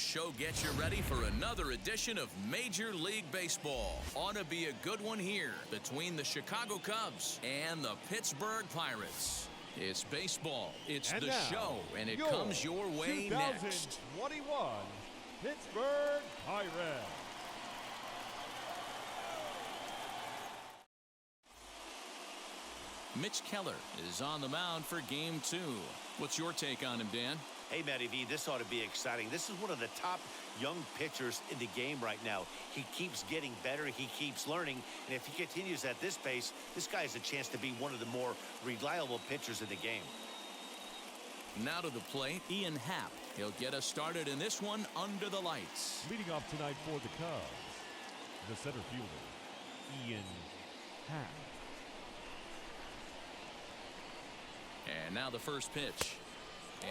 show gets you ready for another edition of Major League Baseball. Ought to be a good one here between the Chicago Cubs and the Pittsburgh Pirates. It's baseball, it's the show, and it comes your way next. 2021 Pittsburgh Pirates. Mitch Keller is on the mound for Game 2. What's your take on him, Dan? Hey, Matty V, this ought to be exciting. This is one of the top young pitchers in the game right now. He keeps getting better. He keeps learning. And if he continues at this pace, this guy has a chance to be one of the more reliable pitchers in the game. Now to the plate, Ian Happ. He'll get us started in this one under the lights. Leading off tonight for the Cubs, the center fielder, Ian Happ. And now the first pitch.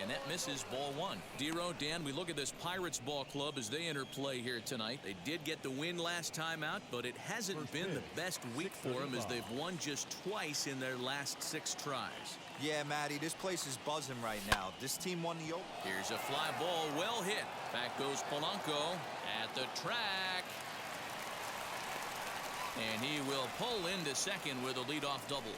And that misses, ball one. Dero, Dan, we look at this Pirates ball club as they enter play here tonight. They did get the win last time out, but it hasn't been the best week for them as they've won just twice in their last 6 tries. Yeah, Matty, this place is buzzing right now. This team won the opener. Here's a fly ball, well hit. Back goes Polanco at the track. And he will pull into second with a leadoff double.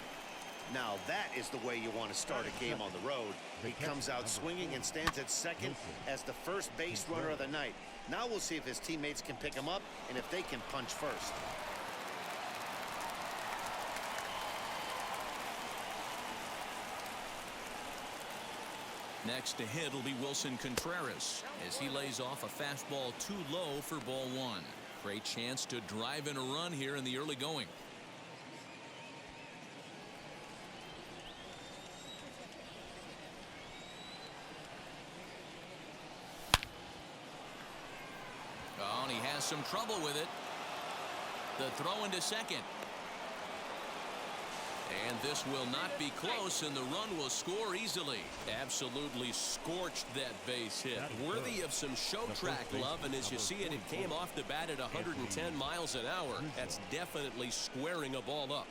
Now that is the way you want to start a game on the road. He comes out swinging and stands at second as the first base runner of the night. Now we'll see if his teammates can pick him up and if they can punch first. Next to hit will be Wilson Contreras as he lays off a fastball too low for ball one. Great chance to drive in a run here in the early going. Oh, and he has some trouble with it. The throw into second. And this will not be close, and the run will score easily. Absolutely scorched that base hit. Worthy of some show track love, and as you see it, it came off the bat at 110 miles an hour. That's definitely squaring a ball up.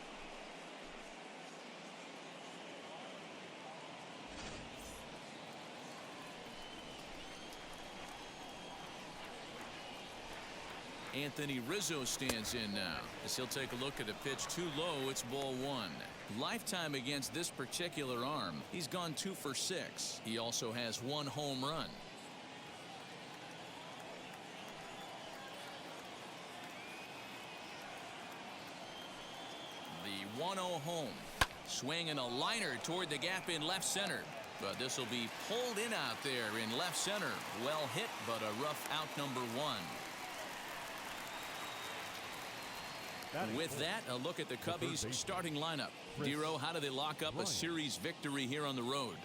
Anthony Rizzo stands in now as he'll take a look at a pitch too low. It's ball one. Lifetime against this particular arm, he's gone 2 for 6. He also has 1 home run. The 1-0 home. Swing and a liner toward the gap in left center. But this will be pulled in out there in left center. Well hit, but a rough out number 1. With that, a look at the Cubbies' starting lineup. Dero, how do they lock up a series victory here on the road?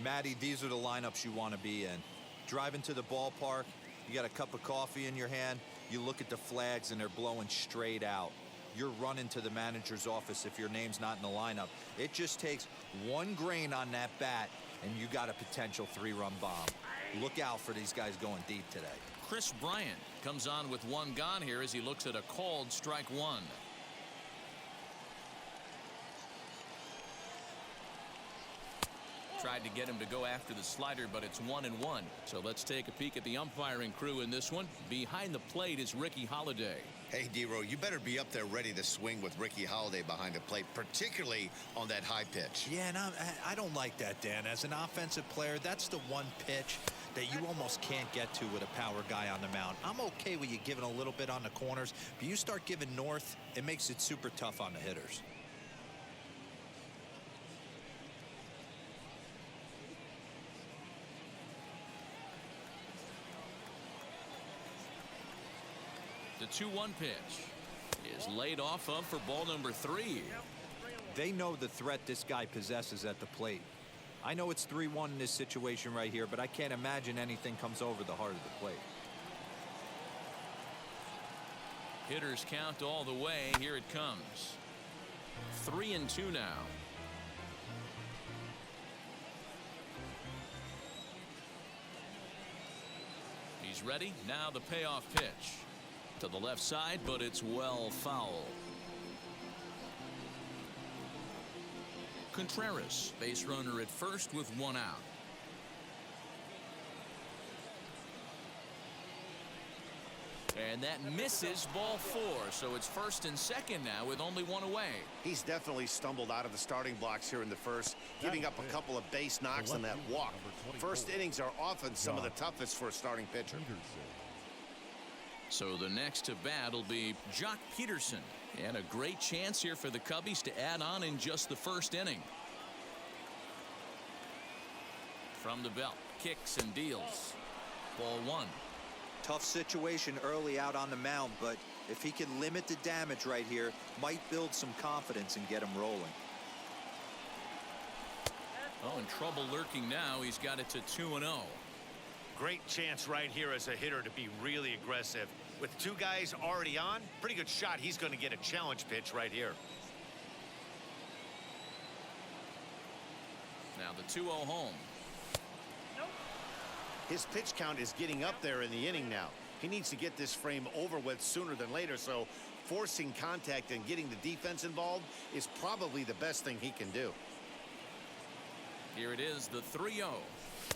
Matty, these are the lineups you want to be in. Driving to the ballpark, you got a cup of coffee in your hand, you look at the flags and they're blowing straight out. You're running to the manager's office if your name's not in the lineup. It just takes 1 grain on that bat and you got a potential 3-run bomb. Look out for these guys going deep today. Chris Bryant comes on with 1 gone here as he looks at a called strike 1. Tried to get him to go after the slider, but it's 1-1. So let's take a peek at the umpiring crew in this one. Behind the plate is Ricky Holiday. Hey, Dero, you better be up there ready to swing with Ricky Holiday behind the plate, particularly on that high pitch. Yeah, and I don't like that, Dan. As an offensive player, that's the one pitch that you almost can't get to with a power guy on the mound. I'm okay with you giving a little bit on the corners, but you start giving north, it makes it super tough on the hitters. The 2-1 pitch is laid off of for ball number 3. They know the threat this guy possesses at the plate. I know it's 3-1 in this situation right here, but I can't imagine anything comes over the heart of the plate. Hitters count all the way. Here it comes. 3-2 now. He's ready. Now the payoff pitch. To the left side, but it's well foul. Contreras, base runner at first with 1 out. And that misses ball 4. So it's first and second now with only one away. He's definitely stumbled out of the starting blocks here in the first, giving up a couple of base knocks on that walk. First innings are often some of the toughest for a starting pitcher. So the next to bat will be Jock Peterson. And a great chance here for the Cubbies to add on in just the first inning. From the belt, kicks and deals. Ball 1. Tough situation early out on the mound, but if he can limit the damage right here, might build some confidence and get him rolling. Oh, in trouble lurking now. He's got it to 2-0. Great chance right here as a hitter to be really aggressive. With 2 guys already on, pretty good shot. He's going to get a challenge pitch right here. Now the 2-0 home. His pitch count is getting up there in the inning now. He needs to get this frame over with sooner than later, so forcing contact and getting the defense involved is probably the best thing he can do. Here it is, the 3-0.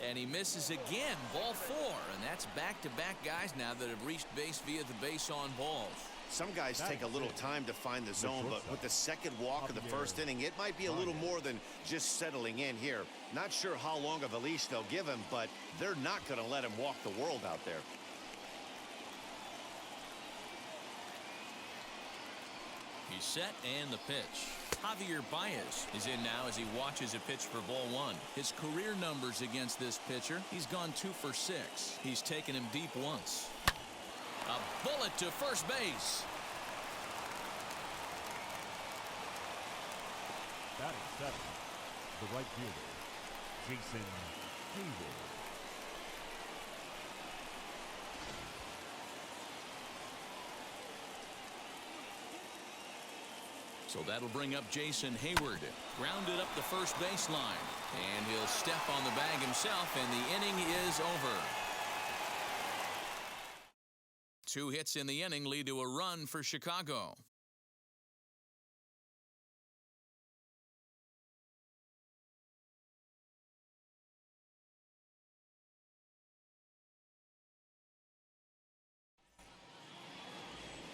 And he misses again, ball 4. And that's back-to-back guys now that have reached base via the base on balls. Some guys take a little time to find the zone, but with the second walk of the first inning, it might be a little more than just settling in here. Not sure how long of a leash they'll give him, but they're not going to let him walk the world out there. He's set and the pitch. Javier Baez is in now as he watches a pitch for ball 1. His career numbers against this pitcher, he's gone 2 for 6. He's taken him deep once. A bullet to first base. Batting 7, the right fielder, Jason Hayward. So that'll bring up Jason Hayward. Grounded up the first baseline. And he'll step on the bag himself, and the inning is over. 2 hits in the inning lead to a run for Chicago.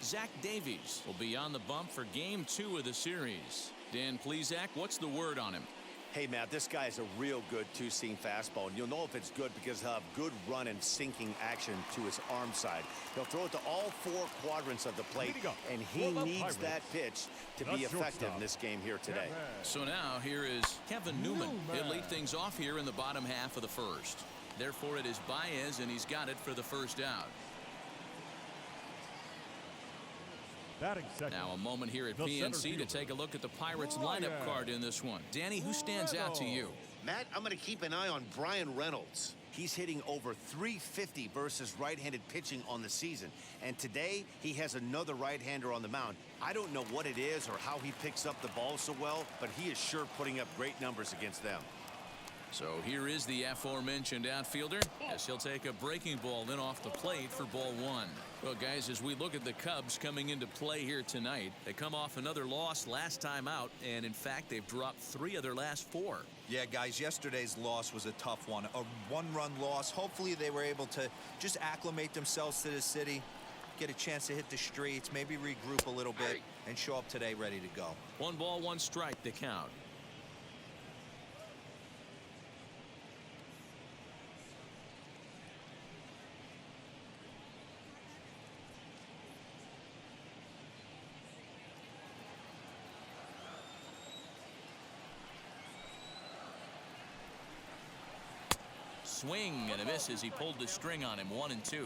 Zach Davies will be on the bump for game 2 of the series. Dan Plesac, what's the word on him? Hey, Matt, this guy is a real good 2-seam fastball, and you'll know if it's good because he'll have good run and sinking action to his arm side. He'll throw it to all 4 quadrants of the plate, and he needs that pitch to be effective in this game here today. So now here is Kevin Newman. He'll lead things off here in the bottom half of the first. Therefore, it is Baez, and he's got it for the first out. Now a moment here at PNC to take a look at the Pirates lineup card in this one. Danny, who stands out to you? Matt, I'm going to keep an eye on Brian Reynolds. He's hitting over .350 versus right-handed pitching on the season. And today, he has another right-hander on the mound. I don't know what it is or how he picks up the ball so well, but he is sure putting up great numbers against them. So here is the aforementioned outfielder as he'll take a breaking ball in off the plate for ball 1. Well, guys, as we look at the Cubs coming into play here tonight, they come off another loss last time out, and in fact, they've dropped 3 of their last 4. Yeah, guys, yesterday's loss was a tough one. A 1-run loss. Hopefully they were able to just acclimate themselves to the city, get a chance to hit the streets, maybe regroup a little bit, and show up today ready to go. 1 ball, 1 strike, the count. Swing and a miss as he pulled the string on him. 1-2.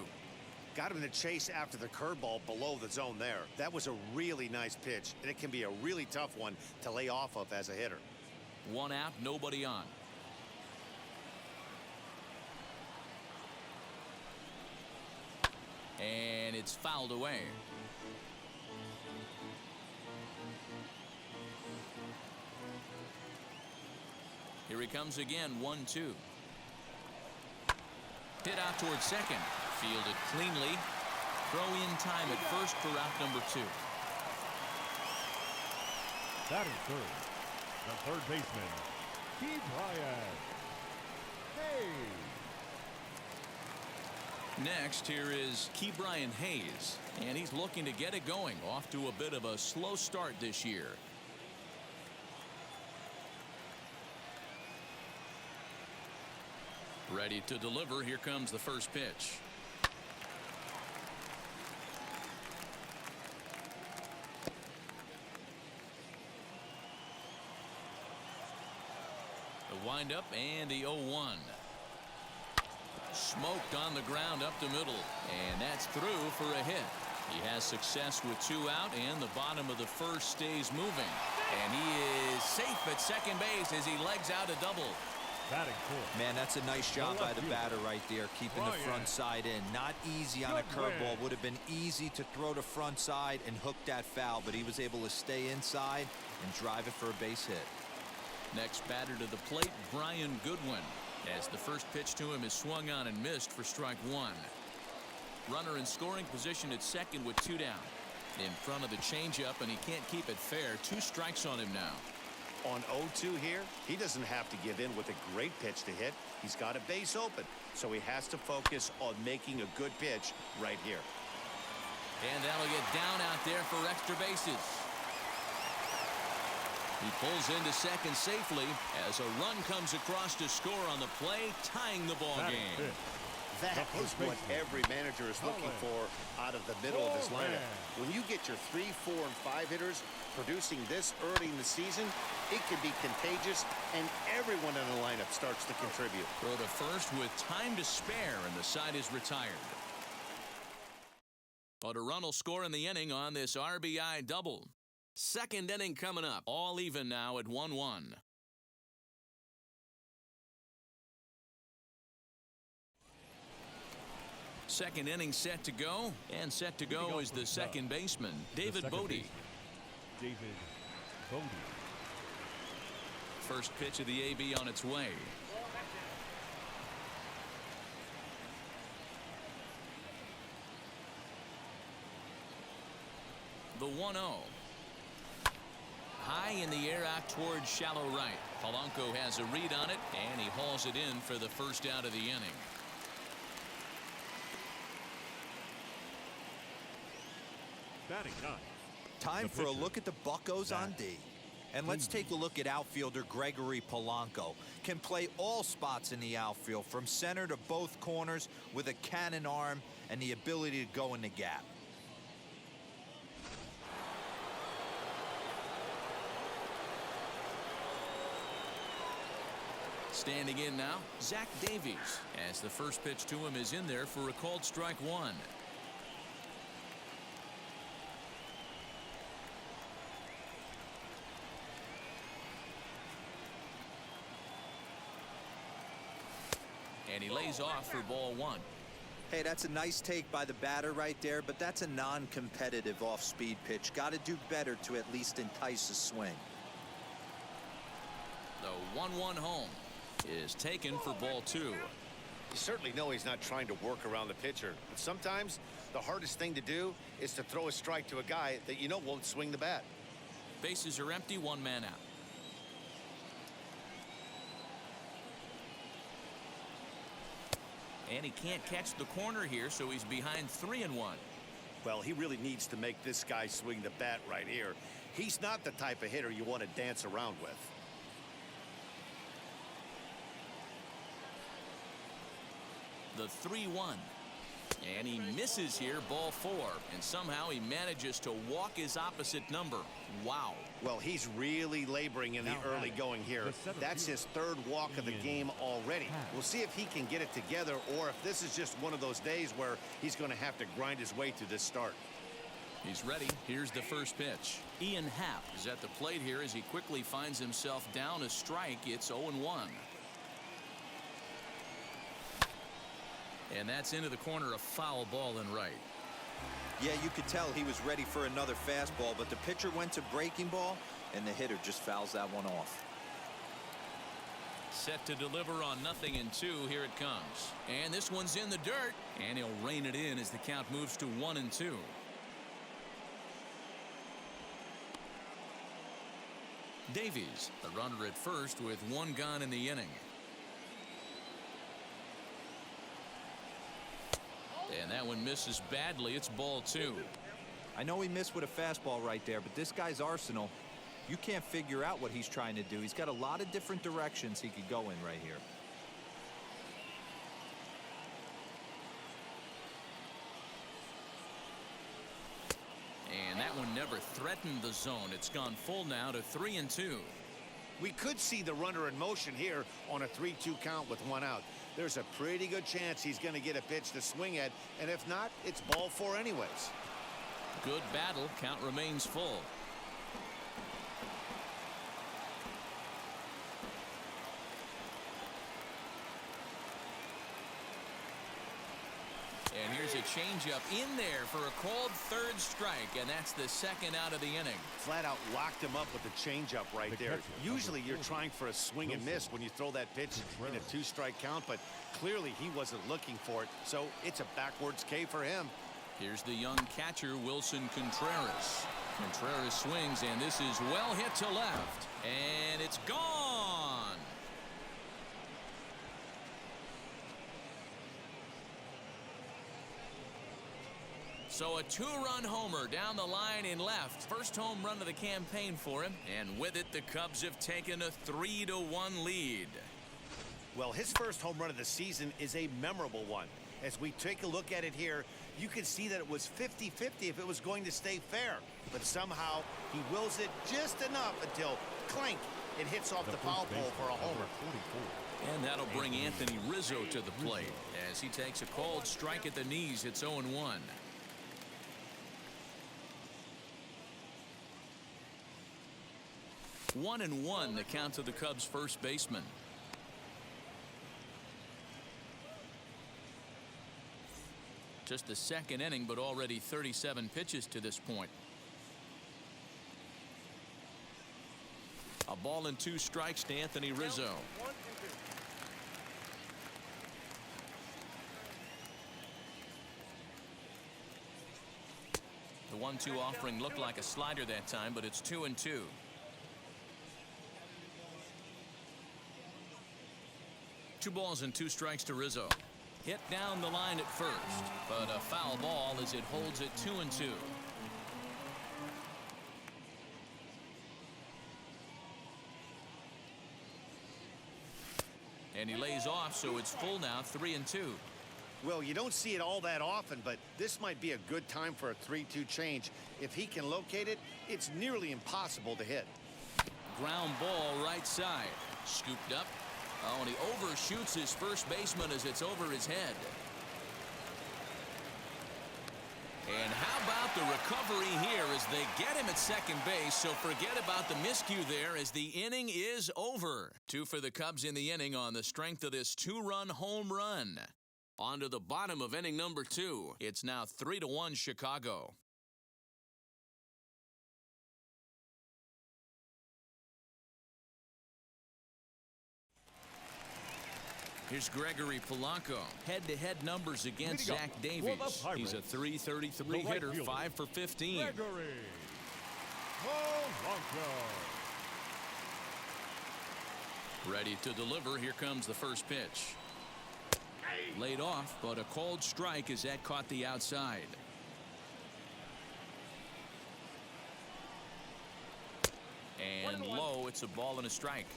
Got him to chase after the curveball below the zone there. That was a really nice pitch, and it can be a really tough one to lay off of as a hitter. 1 out, nobody on. And it's fouled away. Here he comes again. 1-2. Hit out towards second. Fielded cleanly. Throw in time at first for out number 2. Batting third, the third baseman, Brian. Hey. Next, here is Ke'Bryan Hayes, and he's looking to get it going. Off to a bit of a slow start this year. Ready to deliver. Here comes the first pitch. The windup and the 0-1. Smoked on the ground up the middle, and that's through for a hit. He has success with 2 out, and the bottom of the first stays moving. And he is safe at second base as he legs out a double. Batting fourth. Man, that's a nice job by the batter right there, keeping the front side in. Not easy on a curveball. Would have been easy to throw the front side and hook that foul, but he was able to stay inside and drive it for a base hit. Next batter to the plate, Brian Goodwin, as the first pitch to him is swung on and missed for strike 1. Runner in scoring position at second with 2 down. In front of the changeup, and he can't keep it fair. 2 strikes on him now. On 0-2 here, he doesn't have to give in with a great pitch to hit. He's got a base open, so he has to focus on making a good pitch right here. And that'll get down out there for extra bases. He pulls into second safely as a run comes across to score on the play, tying the ball game. That is what every manager is looking for out of the middle of his lineup. When you get your 3, 4, and 5 hitters producing this early in the season, it can be contagious, and everyone in the lineup starts to contribute. Throw to first with time to spare, and the side is retired. But a run will score in the inning on this RBI double. Second inning coming up, all even now at 1-1. Second inning set to go, and set to go is the second baseman, David Bodie. David Bodie. First pitch of the AB on its way. The 1-0. High in the air out towards shallow right. Polanco has a read on it, and he hauls it in for the first out of the inning. Batting 9. Time for a look at the Buccos on D. And let's take a look at outfielder Gregory Polanco. Can play all spots in the outfield, from center to both corners, with a cannon arm and the ability to go in the gap. Standing in now, Zach Davies, as the first pitch to him is in there for a called strike 1. And he lays off for ball 1. Hey, that's a nice take by the batter right there, but that's a non-competitive off-speed pitch. Got to do better to at least entice a swing. The 1-1 home is taken for ball 2. You certainly know he's not trying to work around the pitcher. But sometimes the hardest thing to do is to throw a strike to a guy that you know won't swing the bat. Bases are empty, 1 man out. And he can't catch the corner here, so he's behind 3-1. Well, he really needs to make this guy swing the bat right here. He's not the type of hitter you want to dance around with. The 3-1. And he misses here, ball 4. And somehow he manages to walk his opposite number. Wow. Well, he's really laboring in the early going here. That's his 3rd walk of the game already. We'll see if he can get it together, or if this is just one of those days where he's going to have to grind his way through this start. He's ready. Here's the first pitch. Ian Happ is at the plate here as he quickly finds himself down a strike. It's 0-1. And that's into the corner, a foul ball and right. Yeah, you could tell he was ready for another fastball, but the pitcher went to breaking ball, and the hitter just fouls that one off. Set to deliver on 0-2. Here it comes. And this one's in the dirt. And he'll rein it in as the count moves to 1-2. Davies, the runner at first with 1 gone in the inning. And that one misses badly. It's ball 2. I know he missed with a fastball right there, but this guy's arsenal, you can't figure out what he's trying to do. He's got a lot of different directions he could go in right here. And that one never threatened the zone. It's gone full now to 3-2. We could see the runner in motion here on a 3-2 count with 1 out. There's a pretty good chance he's going to get a pitch to swing at, and if not, it's ball 4 anyways. Good battle. Count remains full. And here's a changeup in there for a called 3rd strike, and that's the 2nd out of the inning. Flat out locked him up with the changeup right there. Usually you're trying for a swing and miss when you throw that pitch in a 2-strike count, but clearly he wasn't looking for it, so it's a backwards K for him. Here's the young catcher, Wilson Contreras. Contreras swings, and this is well hit to left, and it's gone. So a 2-run homer down the line in left. First home run of the campaign for him. And with it, the Cubs have taken a 3-1 lead. Well, his first home run of the season is a memorable one. As we take a look at it here, you can see that it was 50-50 if it was going to stay fair. But somehow he wills it just enough until clank, it hits off the foul pole for a homer. And that'll bring Anthony Rizzo to the plate as he takes a called strike at the knees. It's 0-1. 1-1 the count to the Cubs first baseman. Just the 2nd inning, but already 37 pitches to this point. A ball and 2 strikes to Anthony Rizzo. The 1-2 offering looked like a slider that time, but it's 2-2. Two balls and 2 strikes to Rizzo. Hit down the line at first, but a foul ball as it holds it 2-2. And he lays off, so it's full now, 3-2. Well, you don't see it all that often, but this might be a good time for a 3-2 change. If he can locate it, it's nearly impossible to hit. Ground ball right side. Scooped up. Oh, and he overshoots his first baseman as it's over his head. And how about the recovery here as they get him at second base, so forget about the miscue there as the inning is over. 2 for the Cubs in the inning on the strength of this 2-run home run. On to the bottom of inning number 2. It's now 3-1 Chicago. Here's Gregory Polanco. Head-to-head numbers against Zach Davies. He's a .333 hitter, 5 for 15. Gregory Polanco. Ready to deliver. Here comes the first pitch. Laid off, but a called strike as that caught the outside. And low, it's a ball and a strike.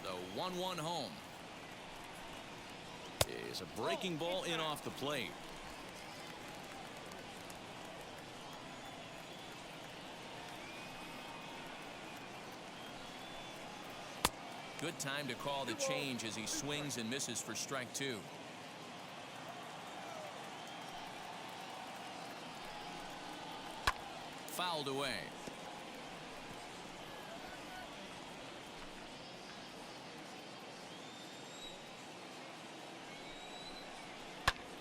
The 1-1 home is a breaking ball in off the plate. Good time to call the change as he swings and misses for strike 2. Fouled away.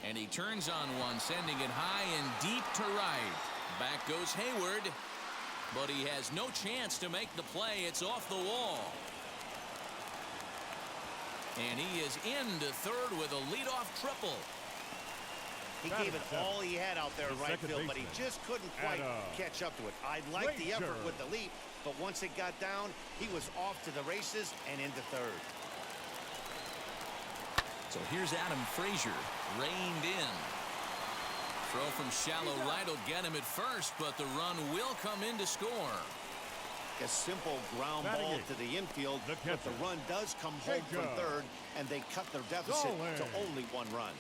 And he turns on one, sending it high and deep to right. Back goes Hayward, but he has no chance to make the play. It's off the wall. And he is into third with a leadoff triple. He gave it all he had out there in right field, but he just couldn't quite catch up to it. I liked the effort with the leap, but once it got down, he was off to the races and into third. So here's Adam Frazier, reined in. Throw from shallow right will get him at first, but the run will come in to score. A simple ground Batting ball eighth, to the infield, the but the catcher, run does come home from Jacob third, and they cut their deficit to only 1 run.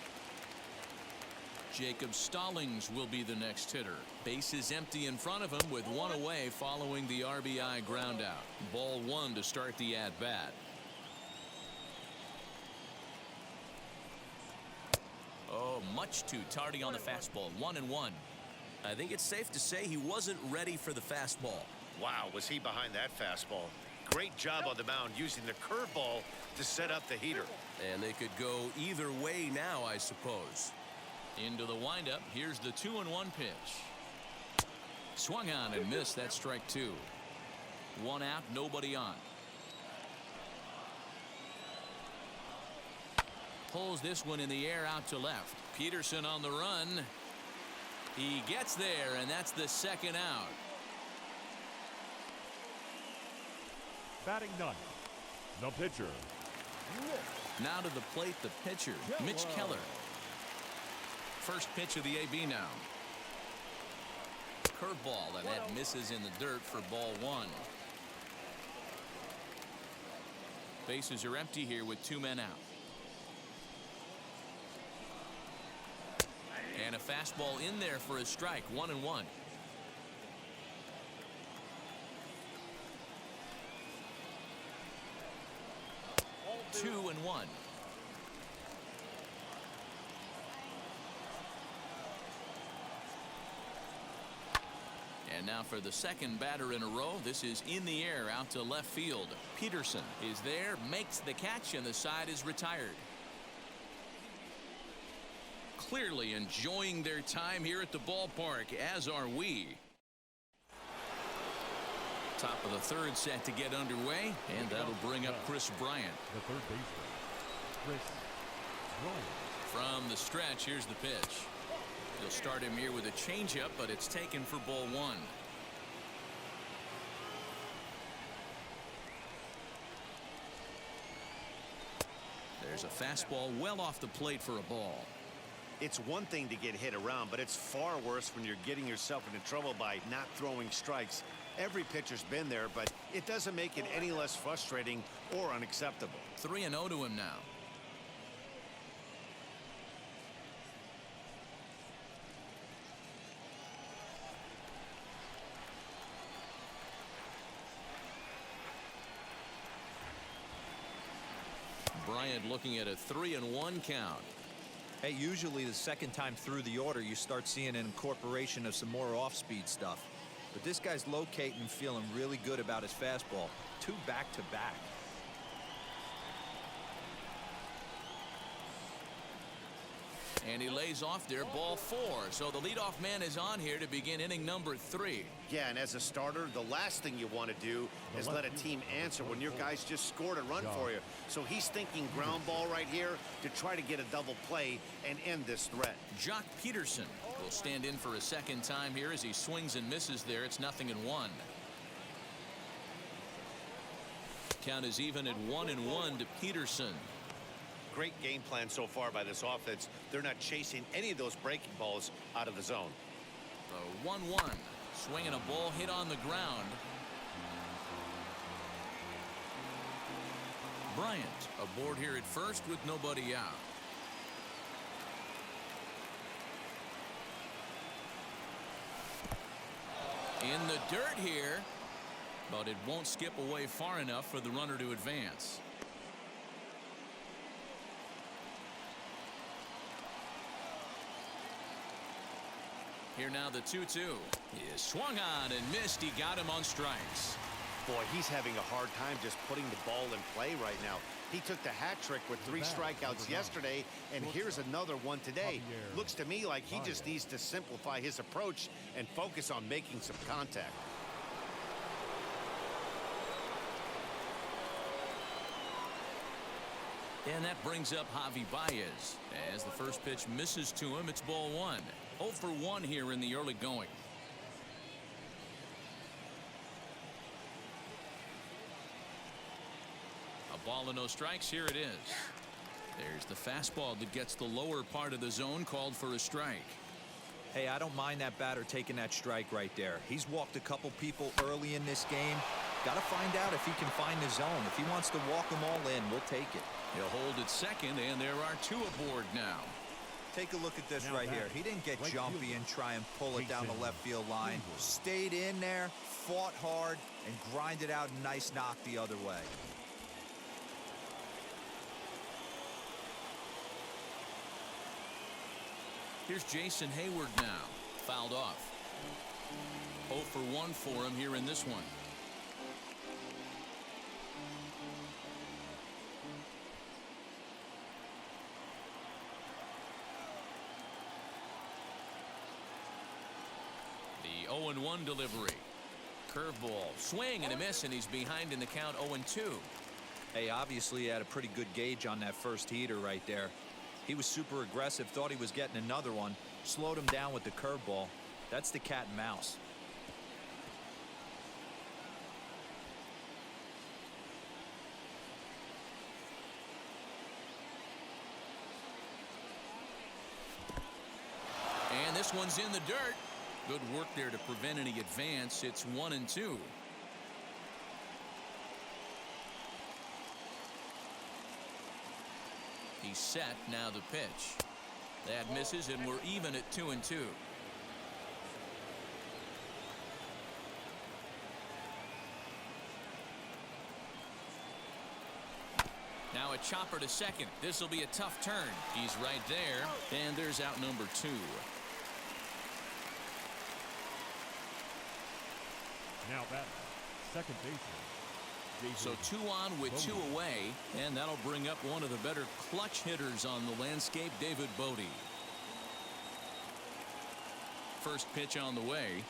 Jacob Stallings will be the next hitter. Base is empty in front of him with 1 away following the RBI ground out. Ball 1 to start the at-bat. Oh, much too tardy on the fastball. 1-1. I think it's safe to say he wasn't ready for the fastball. Wow, was he behind that fastball. Great job on the mound using the curveball to set up the heater. And they could go either way now, I suppose. Into the windup. Here's the 2-1 pitch. Swung on and missed. That's strike 2. 1 out, nobody on. Pulls this one in the air out to left. Peterson on the run. He gets there, and that's the 2nd out. Batting 9th, the pitcher. Now to the plate, the pitcher, Mitch Keller. First pitch of the AB now. Curveball, and that misses in the dirt for ball 1. Bases are empty here with 2 men out. And a fastball in there for a strike. 1-1. Two and 1. And now for the 2nd batter in a row. This is in the air out to left field. Peterson is there, makes the catch, and the side is retired. Clearly enjoying their time here at the ballpark, as are we. Top of the 3rd set to get underway, and that'll bring up Chris Bryant. The third baseman, Chris Bryant. From the stretch, here's the pitch. They'll start him here with a changeup, but it's taken for ball 1. There's a fastball well off the plate for a ball. It's one thing to get hit around, but it's far worse when you're getting yourself into trouble by not throwing strikes. Every pitcher's been there, but it doesn't make it any less frustrating or unacceptable. 3-0 to him now. Bryant looking at a 3-1 count. Hey, usually the 2nd time through the order, you start seeing an incorporation of some more off-speed stuff. But this guy's locating and feeling really good about his fastball. 2 back-to-back. And he lays off there, ball 4. So the leadoff man is on here to begin inning number 3. Yeah, and as a starter, the last thing you want to do is let a team answer when your guys just scored a run for you. So he's thinking ground ball right here to try to get a double play and end this threat. Jock Peterson will stand in for a 2nd time here as he swings and misses there. It's 0-1. Count is even at 1-1 to Peterson. Great game plan so far by this offense. They're not chasing any of those breaking balls out of the zone. The 1-1. Swinging a ball hit on the ground. Bryant aboard here at first with nobody out. In the dirt here, but it won't skip away far enough for the runner to advance. Here now the 2-2 is swung on and missed. He got him on strikes. Boy, he's having a hard time just putting the ball in play right now. He took the hat trick with 3 strikeouts yesterday, and here's another one today. Looks to me like he just needs to simplify his approach and focus on making some contact. And that brings up Javi Baez. As the first pitch misses to him, it's ball 1. 0 for 1 here in the early going. A ball and no strikes. Here it is. There's the fastball that gets the lower part of the zone, called for a strike. Hey, I don't mind that batter taking that strike right there. He's walked a couple people early in this game. Got to find out if he can find the zone. If he wants to walk them all in, we'll take it. He'll hold at second, and there are two aboard now. Take a look at this Now right that, here. He didn't get right jumpy fielder, and try and pull it down the Jason left field line. Greenwood. Stayed in there, fought hard, and grinded out a nice knock the other way. Here's Jason Hayward now. Fouled off. 0 for 1 for him here in this one. The 0-1 delivery. Curveball. Swing and a miss, and he's behind in the count 0-2. Hey, obviously he had a pretty good gauge on that first heater right there. He was super aggressive, thought he was getting another one, slowed him down with the curveball. That's the cat and mouse. And this one's in the dirt. Good work there to prevent any advance. It's 1-2. He's set. Now the pitch. That misses, and we're even at 2-2. Now a chopper to second. This will be a tough turn. He's right there, and there's out number 2. Now that second baseman. So 2 on with 2 away, and that'll bring up one of the better clutch hitters on the landscape, David Bodie. First pitch on the way.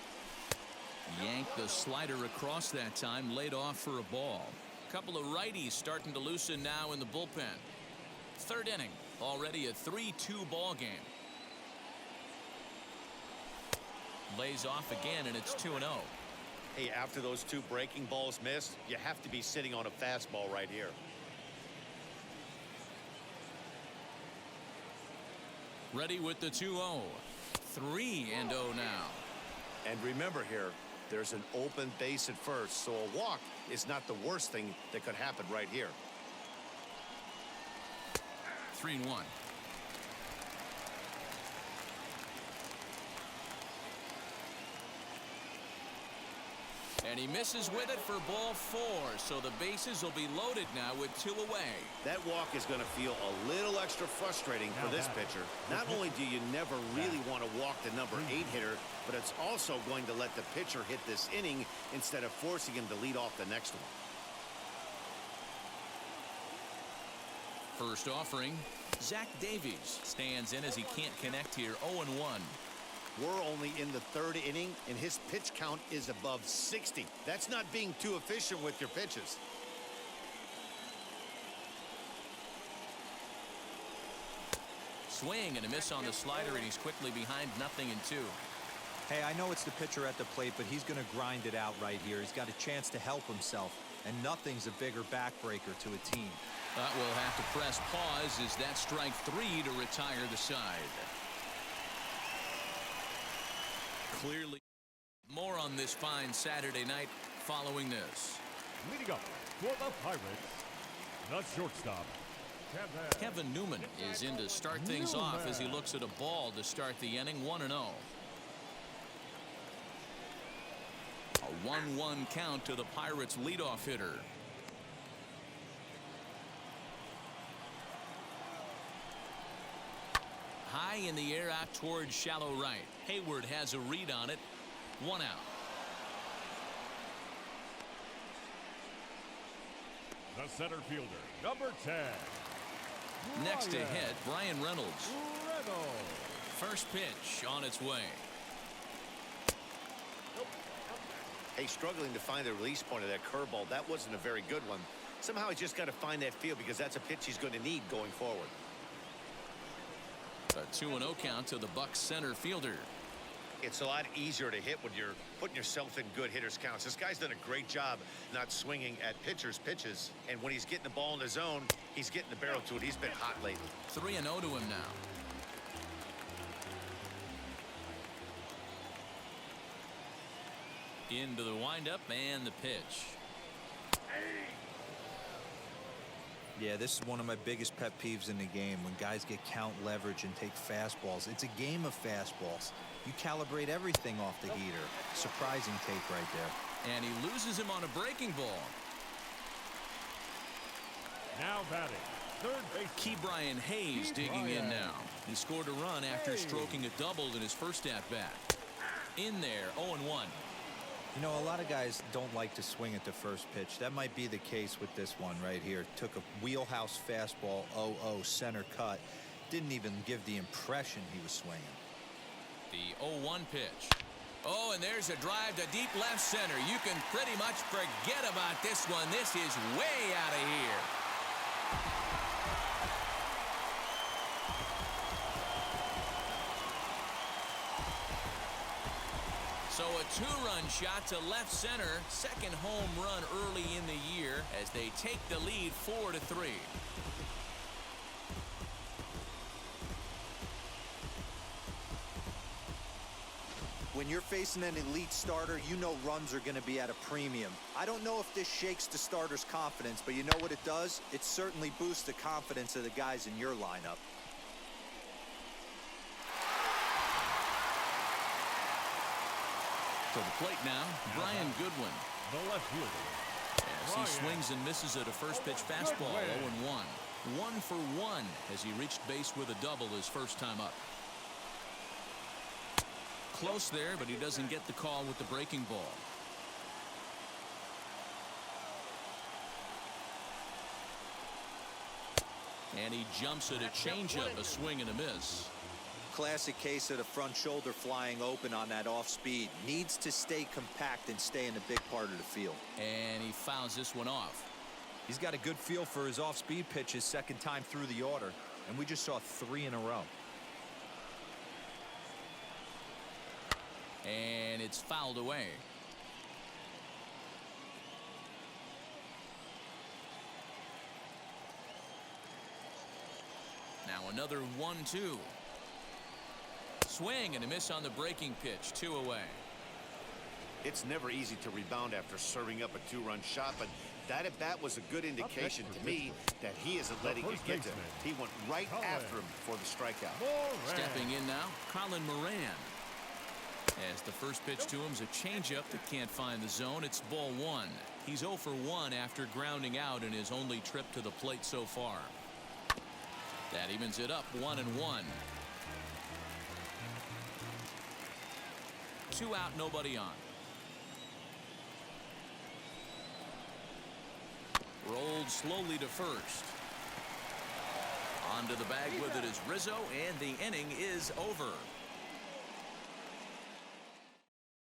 Yanked the slider across that time, laid off for a ball. Couple of righties starting to loosen now in the bullpen. Third inning, already a 3-2 ball game. Lays off again, and it's 2-0. Hey, after those 2 breaking balls missed, you have to be sitting on a fastball right here. Ready with the 2-0. 3-0 now. And remember here, there's an open base at first, so a walk is not the worst thing that could happen right here. 3-1. And he misses with it for ball 4, so the bases will be loaded now with 2 away. That walk is going to feel a little extra frustrating for this pitcher. Not only do you never really want to walk the number 8 hitter, but it's also going to let the pitcher hit this inning instead of forcing him to lead off the next one. First offering, Zach Davies stands in as he can't connect here. 0-1. We're only in the 3rd inning, and his pitch count is above 60. That's not being too efficient with your pitches. Swing and a miss on the slider, and he's quickly behind 0-2. Hey, I know it's the pitcher at the plate, but he's going to grind it out right here. He's got a chance to help himself, and nothing's a bigger backbreaker to a team. We'll have to press pause as that strike 3 to retire the side. Clearly more on this fine Saturday night following this. Leading up for the Pirates, the shortstop, Kevin Newman is in to start things off as he looks at a ball to start the inning. 1-0. A 1-1 count to the Pirates leadoff hitter. High in the air out towards shallow right. Hayward has a read on it. 1 out. the center fielder, number 10. Next to hit, Brian Reynolds. First pitch on its way. Hey, struggling to find the release point of that curveball. That wasn't a very good one. Somehow he's just got to find that feel because that's a pitch he's going to need going forward. A 2-0 count to the Bucs center fielder. It's a lot easier to hit when you're putting yourself in good hitters' counts. This guy's done a great job not swinging at pitchers' pitches. And when he's getting the ball in the zone, he's getting the barrel to it. He's been hot lately. 3-0 to him now. Into the windup and the pitch. Yeah, this is one of my biggest pet peeves in the game, when guys get count leverage and take fastballs. It's a game of fastballs. You calibrate everything off the heater. Surprising take right there. And he loses him on a breaking ball. Now batting, third base. Ke'Bryan Hayes digging in now. He scored a run after stroking a double in his first at-bat. In there, 0-1. You know, a lot of guys don't like to swing at the first pitch. That might be the case with this one right here. Took a wheelhouse fastball, 0-0 center cut. Didn't even give the impression he was swinging. The 0-1 pitch. Oh, and there's a drive to deep left center. You can pretty much forget about this one. This is way out of here. So a two-run shot to left center. Second home run early in the year as they take the lead 4-3. When you're facing an elite starter, you know runs are going to be at a premium. I don't know if this shakes the starter's confidence, but you know what it does? It certainly boosts the confidence of the guys in your lineup. To the plate now, Brian Goodwin. The left fielder. As he swings and misses at a first pitch fastball, 0-1. 1 for 1 as he reached base with a double his first time up. Close there, but he doesn't get the call with the breaking ball. And he jumps at a changeup, a swing and a miss. Classic case of the front shoulder flying open on that off speed. Needs to stay compact and stay in the big part of the field. And he fouls this one off. He's got a good feel for his off-speed pitches second time through the order, and we just saw 3 in a row. And it's fouled away. Now another 1-2. Swing and a miss on the breaking pitch. 2 away. It's never easy to rebound after serving up a two-run shot, but that at bat was a good indication to me that he isn't letting it get to him. He went right after him for the strikeout. Stepping in now, Colin Moran. As the first pitch to him is a changeup that can't find the zone. It's ball 1. He's 0 for 1 after grounding out in his only trip to the plate so far. That evens it up, 1-1. 2 out, nobody on. Rolled slowly to first. Onto the bag with it is Rizzo, and the inning is over.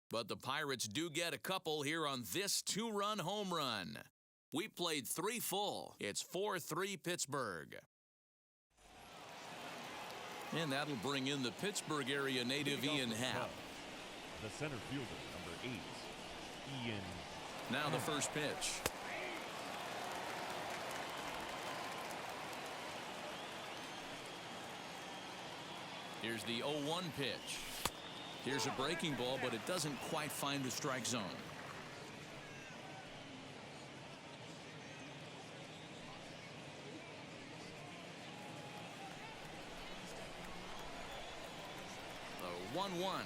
But the Pirates do get a couple here on this 2-run home run. We played 3 full. It's 4-3 Pittsburgh. And that'll bring in the Pittsburgh area native Ian Happ. The center fielder, number 8, Ian. Now the first pitch. Here's the 0-1 pitch. Here's a breaking ball, but it doesn't quite find the strike zone. The 1-1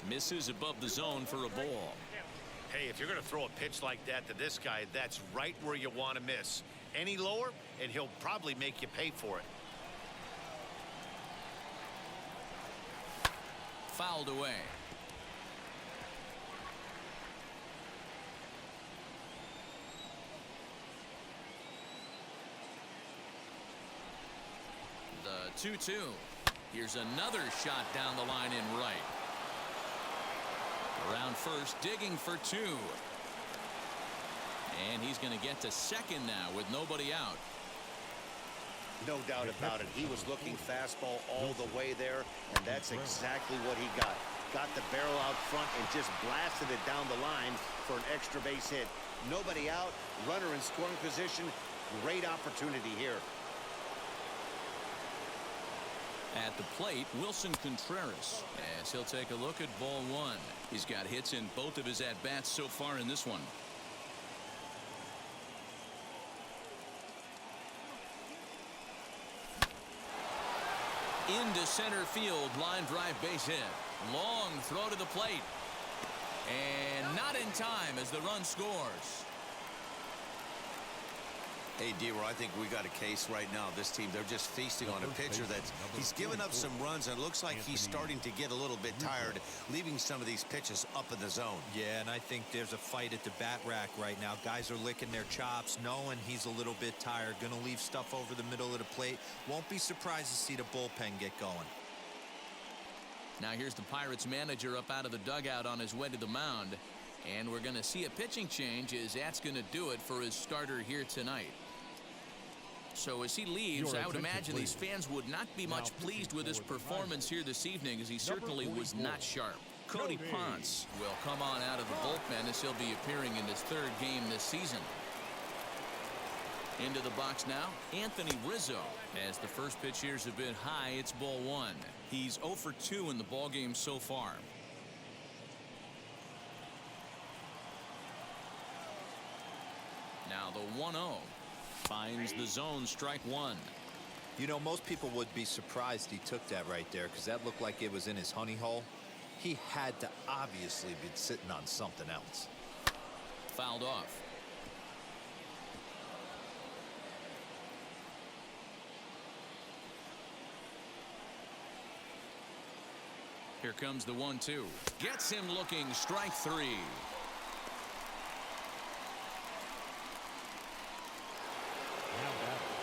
misses above the zone for a ball. Hey, if you're going to throw a pitch like that to this guy, that's right where you want to miss. Any lower, and he'll probably make you pay for it. Fouled away. The 2-2. Here's another shot down the line in right. Around first, digging for 2. And he's going to get to second now with nobody out. No doubt about it. He was looking fastball all the way there, and that's exactly what he got. got the barrel out front and just blasted it down the line for an extra base hit. Nobody out, runner in scoring position. Great opportunity here. At the plate, Wilson Contreras, as he'll take a look at ball one. He's got hits in both of his at-bats so far in this one. Into center field, line drive base hit. Long throw to the plate. And not in time as the run scores. Hey, D-Roy, I think we got a case right now. This team, they're just feasting on a pitcher that's he's given up some runs, and it looks like he's starting to get a little bit tired, leaving some of these pitches up in the zone. Yeah, and I think there's a fight at the bat rack right now. Guys are licking their chops, knowing he's a little bit tired. Going to leave stuff over the middle of the plate. Won't be surprised to see the bullpen get going. Now here's the Pirates manager up out of the dugout on his way to the mound. And we're going to see a pitching change, as that's going to do it for his starter here tonight. So as he leaves, I would imagine these fans would not be much pleased with his performance here this evening, as he certainly was not sharp. Cody Ponce will come on out of the bullpen as he'll be appearing in his third game this season. Into the box now, Anthony Rizzo. As the first pitch here is a bit high, it's ball one. He's 0 for 2 in the ballgame so far. Now the 1-0. Finds the zone, strike one. You know, most people would be surprised he took that right there, because that looked like it was in his honey hole. He had to obviously be sitting on something else. Fouled off. Here comes the 1-2. Gets him looking, strike three.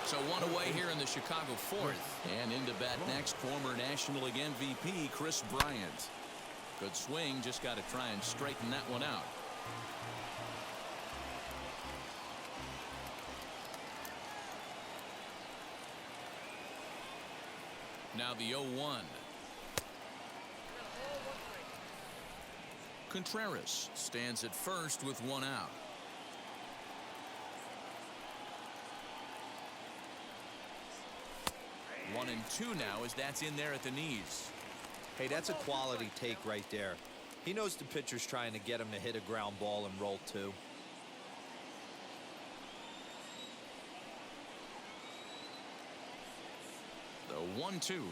So one away here in the Chicago fourth. And into bat next, former National League MVP Chris Bryant. Good swing, just got to try and straighten that one out. Now the 0-1. Contreras stands at first with one out. One and two now, as that's in there at the knees. Hey, that's a quality take right there. He knows the pitcher's trying to get him to hit a ground ball and roll two. The 1-2.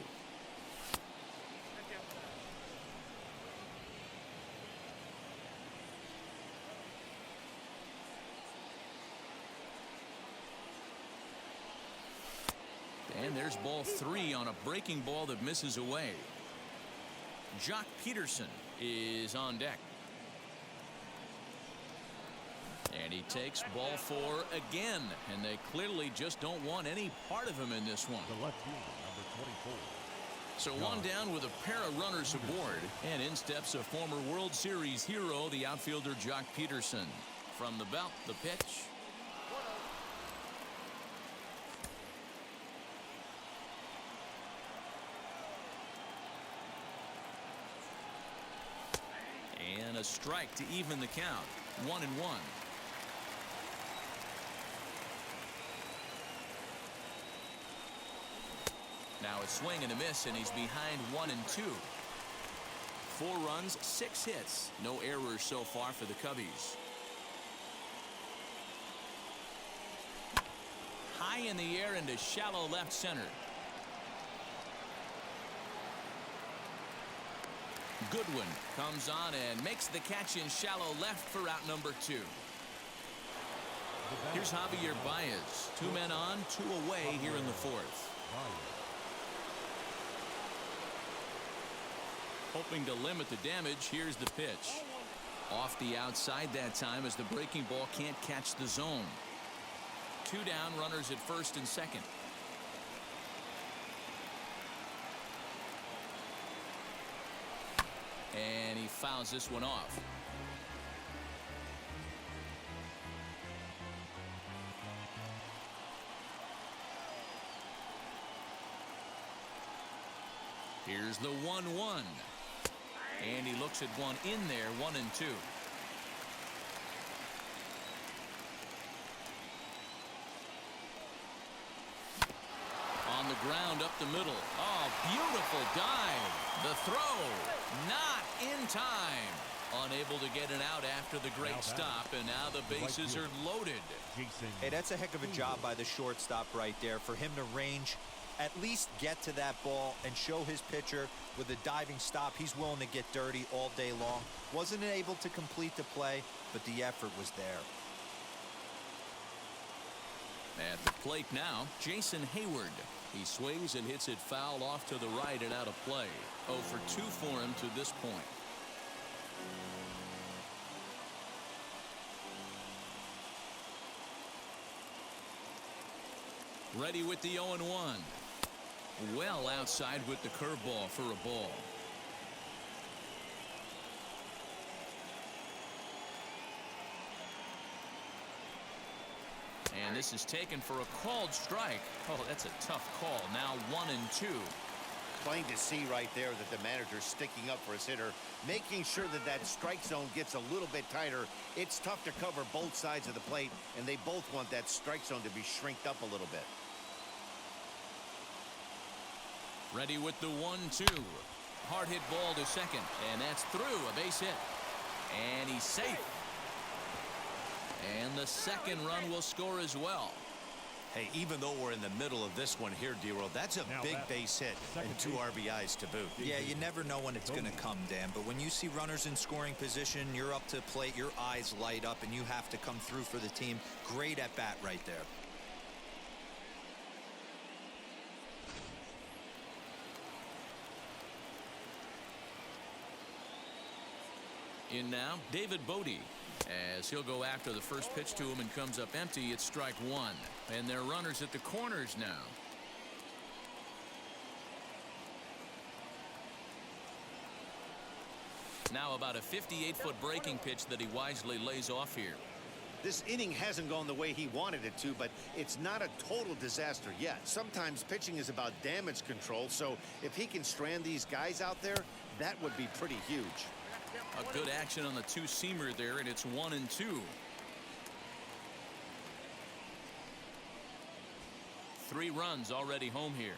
And there's ball three on a breaking ball that misses away. Jock Peterson is on deck. And he takes ball four again. And they clearly just don't want any part of him in this one. The left fielder, number 24. So one down with a pair of runners aboard. And in steps a former World Series hero, the outfielder Jock Peterson. From the belt, the pitch. And a strike to even the count. 1-1. Now a swing and a miss, and he's behind 1-2. 4 runs, 6 hits. No errors so far for the Cubbies. High in the air into shallow left center. Goodwin comes on and makes the catch in shallow left for out number 2. Here's Javier Baez. 2 men on, 2 away here in the fourth. Hoping to limit the damage, here's the pitch. Off the outside that time as the breaking ball can't catch the zone. 2 down, runners at first and second. And he fouls this one off. Here's the 1-1. And he looks at one in there, 1-2. On the ground up the middle. Oh, beautiful dive. The throw, not in time. Unable to get it out after the great stop, and now the bases are loaded. Hey, that's a heck of a job by the shortstop right there for him to range, at least get to that ball and show his pitcher with a diving stop. He's willing to get dirty all day long. Wasn't able to complete the play, but the effort was there. At the plate now, Jason Hayward. He swings and hits it foul off to the right and out of play. 0 for 2 for him to this point. Ready with the 0-1. Well outside with the curveball for a ball. And this is taken for a called strike. Oh, that's a tough call. Now 1-2. Plain to see right there that the manager's sticking up for his hitter, making sure that that strike zone gets a little bit tighter. It's tough to cover both sides of the plate, and they both want that strike zone to be shrinked up a little bit. Ready with the 1-2. Hard hit ball to second, and that's through. A base hit. And he's safe. And the second run will score as well. Hey, even though we're in the middle of this one here, D-Roll, that's a big base hit and 2 RBIs to boot. Yeah, you never know when it's going to come, Dan. But when you see runners in scoring position, you're up to plate, your eyes light up, and you have to come through for the team. Great at bat right there. In now, David Bodie. As he'll go after the first pitch to him and comes up empty, it's strike one. And they're runners at the corners now. Now about a 58-foot breaking pitch that he wisely lays off here. This inning hasn't gone the way he wanted it to, but it's not a total disaster yet. Sometimes pitching is about damage control, so if he can strand these guys out there, that would be pretty huge. A good action on the two-seamer there, and it's 1-2. Three runs already home here.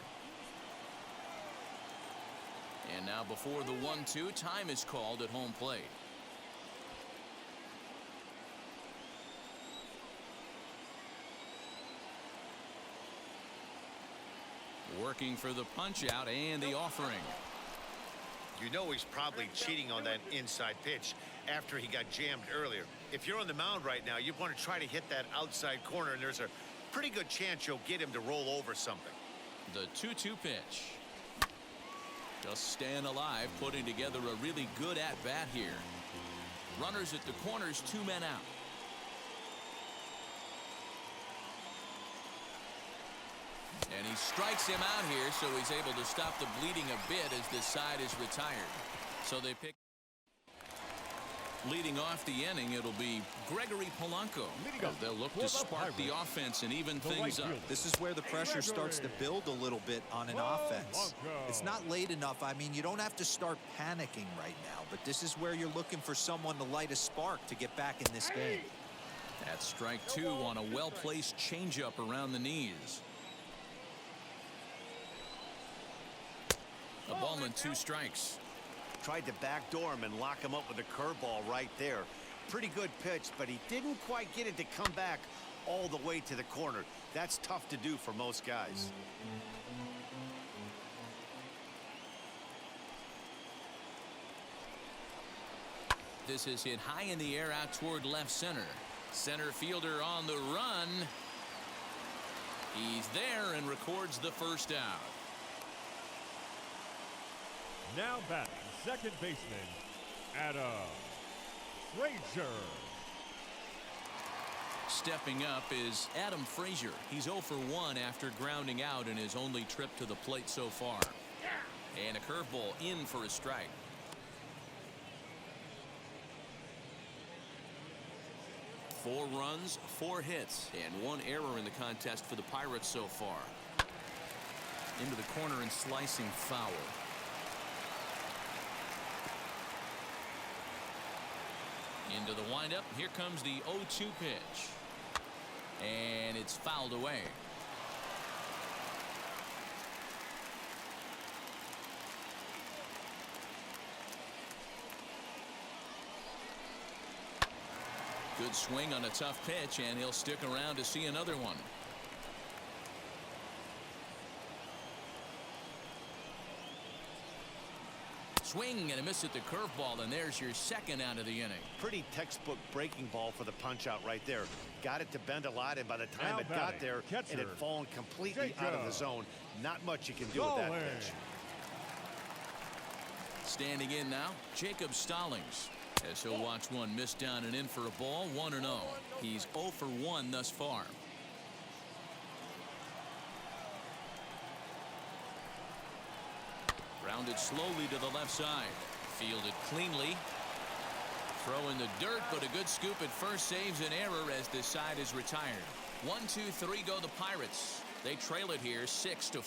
And now before the 1-2, time is called at home plate. Working for the punch out and the offering. You know he's probably cheating on that inside pitch after he got jammed earlier. If you're on the mound right now, you want to try to hit that outside corner, and there's a pretty good chance you'll get him to roll over something. The 2-2 pitch. Just staying alive, putting together a really good at-bat here. Runners at the corners, 2 men out. And he strikes him out here, so he's able to stop the bleeding a bit as this side is retired. So they pick. Leading off the inning, it'll be Gregory Polanco. They'll look to spark the offense and even things up. This is where the pressure starts to build a little bit on an offense. It's not late enough. I mean, you don't have to start panicking right now, but this is where you're looking for someone to light a spark to get back in this game. That's strike 2 on a well-placed changeup around the knees. A ball and 2 strikes. Tried to backdoor him and lock him up with a curveball right there. Pretty good pitch, but he didn't quite get it to come back all the way to the corner. That's tough to do for most guys. This is hit high in the air out toward left center. Center fielder on the run. He's there and records the first out. Now batting, second baseman, Adam Frazier. Stepping up is Adam Frazier. He's 0 for 1 after grounding out in his only trip to the plate so far. And a curveball in for a strike. Four runs, 4 hits, and 1 error in the contest for the Pirates so far. Into the corner and slicing foul. Into the windup. Here comes the 0-2 pitch. And it's fouled away. Good swing on a tough pitch, and he'll stick around to see another one. Swing and a miss at the curveball, and there's your second out of the inning. Pretty textbook breaking ball for the punch out right there. Got it to bend a lot, and by the time Now it got there, catcher, it had fallen completely out of the zone. Not much you can do with that pitch. Standing in now, Jacob Stallings. As he'll watch one miss down and in for a ball, 1-0. He's 0 for 1 thus far. Grounded slowly to the left side. Fielded cleanly. Throw in the dirt, but a good scoop at first saves an error as this side is retired. 1-2-3 go the Pirates. They trail it here 6-4.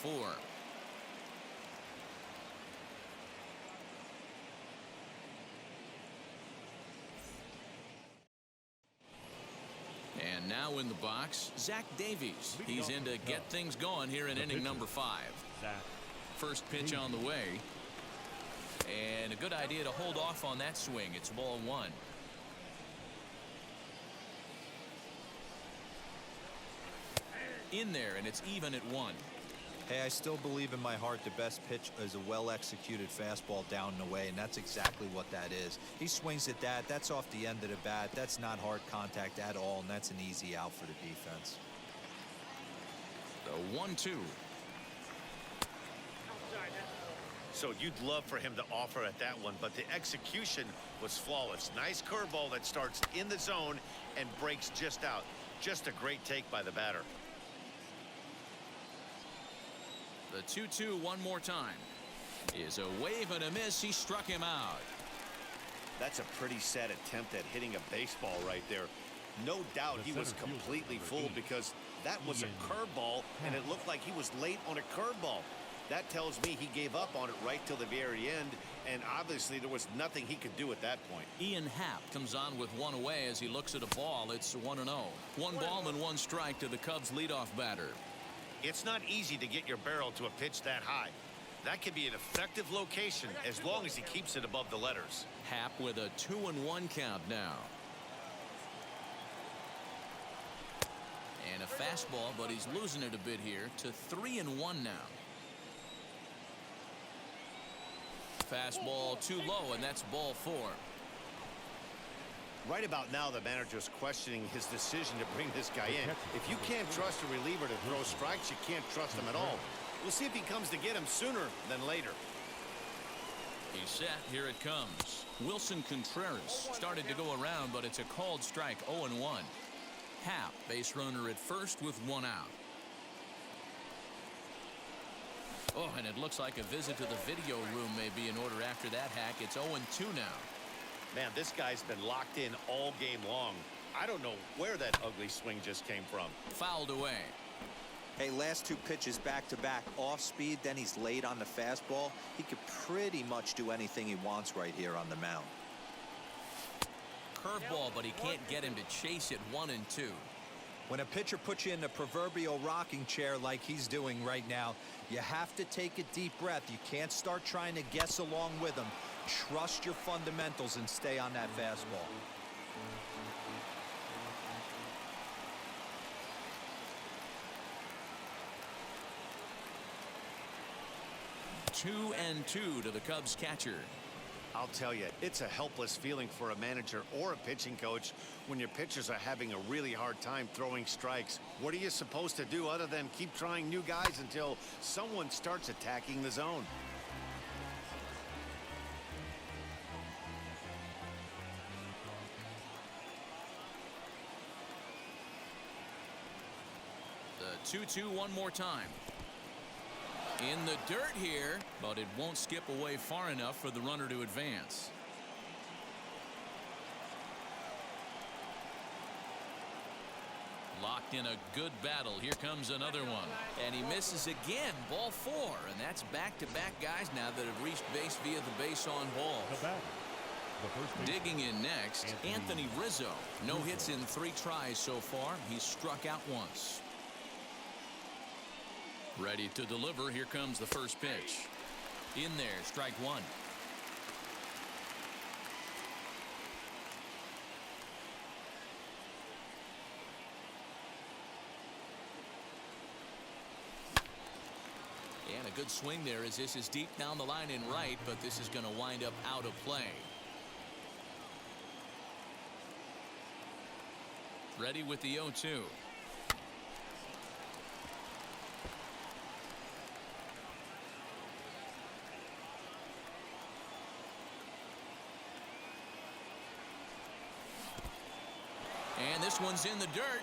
And now in the box, Zach Davies. He's in to get things going here in inning number 5. First pitch on the way. And a good idea to hold off on that swing. It's ball 1. In there, and it's even at 1. Hey, I still believe in my heart the best pitch is a well-executed fastball down and away, and that's exactly what that is. He swings at that. That's off the end of the bat. That's not hard contact at all, and that's an easy out for the defense. The 1-2. So you'd love for him to offer at that one, but the execution was flawless. Nice curveball that starts in the zone and breaks just out. Just a great take by the batter. The 2-2 one more time. Is a wave and a miss. He struck him out. That's a pretty sad attempt at hitting a baseball right there. No doubt he was completely fooled because that was a curveball and it looked like he was late on a curveball. That tells me he gave up on it right till the very end, and obviously there was nothing he could do at that point. Ian Happ comes on with one away as he looks at a ball. It's 1-0. 1 ball and 1 strike to the Cubs leadoff batter. It's not easy to get your barrel to a pitch that high. That can be an effective location as long as he keeps it above the letters. Happ with a 2-1 count now. And a fastball, but he's losing it a bit here to 3-1 now. Fastball too low, and that's ball 4. Right about now, the manager's questioning his decision to bring this guy in. If you can't trust a reliever to throw strikes, you can't trust him at all. We'll see if he comes to get him sooner than later. He's set. Here it comes. Wilson Contreras started to go around, but it's a called strike. 0-1. Happ, base runner at first with 1 out. Oh, and it looks like a visit to the video room may be in order after that hack. It's 0-2 now. Man, this guy's been locked in all game long. I don't know where that ugly swing just came from. Fouled away. Hey, last 2 pitches back-to-back off speed, then he's late on the fastball. He could pretty much do anything he wants right here on the mound. Curveball, but he can't get him to chase it. 1-2. When a pitcher puts you in the proverbial rocking chair like he's doing right now, you have to take a deep breath. You can't start trying to guess along with him. Trust your fundamentals and stay on that fastball. 2-2 to the Cubs catcher. I'll tell you, it's a helpless feeling for a manager or a pitching coach when your pitchers are having a really hard time throwing strikes. What are you supposed to do other than keep trying new guys until someone starts attacking the zone? The 2-2 one more time. In the dirt here, but it won't skip away far enough for the runner to advance. Locked in a good battle. Here comes another one. And he misses again. Ball 4. And that's back-to-back guys now that have reached base via the base on ball. The batter, first baseman. Digging in next, Anthony Rizzo. No hits in 3 tries so far. He's struck out once. Ready to deliver. Here comes the first pitch. In there, strike 1. And a good swing there as this is deep down the line in right, but this is going to wind up out of play. Ready with the 0-2. And this one's in the dirt.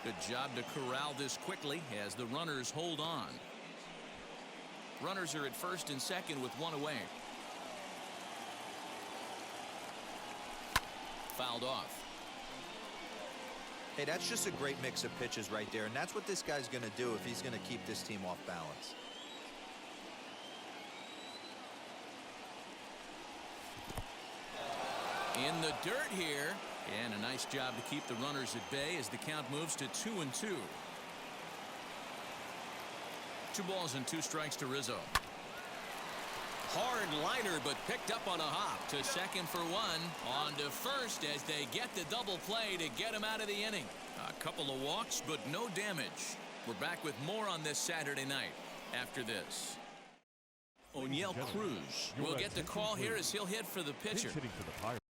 Good job to corral this quickly as the runners hold on. Runners are at first and second with 1 away. Fouled off. Hey, that's just a great mix of pitches right there, and that's what this guy's going to do if he's going to keep this team off balance. In the dirt here, and a nice job to keep the runners at bay as the count moves to 2-2. 2 balls and 2 strikes to Rizzo. Hard liner, but picked up on a hop to second for 1. On to first as they get the double play to get him out of the inning. A couple of walks, but no damage. We're back with more on this Saturday night after this. O'Neill Cruz will get the call here as he'll hit for the pitcher. Hitting for the Pirates.